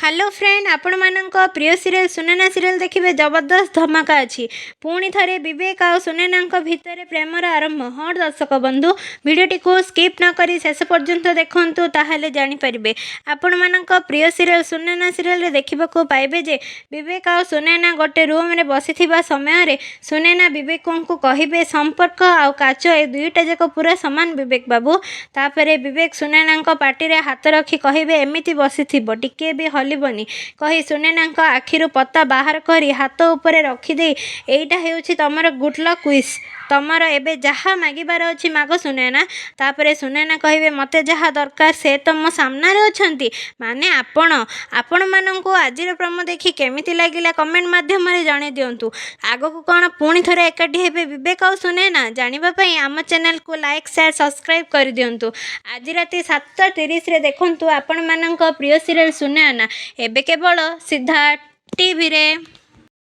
Hello friend, आपण मानक प्रिय सीरियल सुनैना सीरियल देखिए जबरदस्त धमाका अच्छी पुणी थे विवेक आ सुनैना भितर प्रेमर आरंभ। हाँ दर्शक बंधु, भिडटी को स्किप न करी शेष पर्यंत देखु ताहले जानीपारे। आपण मानक प्रिय सीरियल सुनैना सीरियल देखा पाइबे जे विवेक आ सुनैना गोटे रूम रे बसी समय सुनैना विवेक को कहे संपर्क आ काच ए दुईटा जाक पूरा सामान विवेक बाबू। तापर विवेक सुनैना पार्टी हाथ रखी कहे एमती बसी टिके भी हलबनी कही सुनैना आखिर पता बाहर करी हाथ उपरे रखिदे एटा हेउछि तमर गुड लक विश, तमर एबे जहाँ मागिबार अछि माग सुनैना। तापर सुनैना कहिबे मते जहाँ दरकार से तो मो सामने अछंती माने आपण माननकु आजिर प्रमो देखि केमिति लागिला कमेंट माध्यम रे जाने दियंतु। आगो कोन पुणी थरे एकाठी हेबे विवेक आ सुनैना जानिबा पई आम चैनल को लाइक शेयर सब्सक्राइब कर दियंतु। आज राति 7:30 रे देखंतु आपण माननक प्रिय सीरियल सुनैना एबे केवल सिद्धार्थ टीवी रे।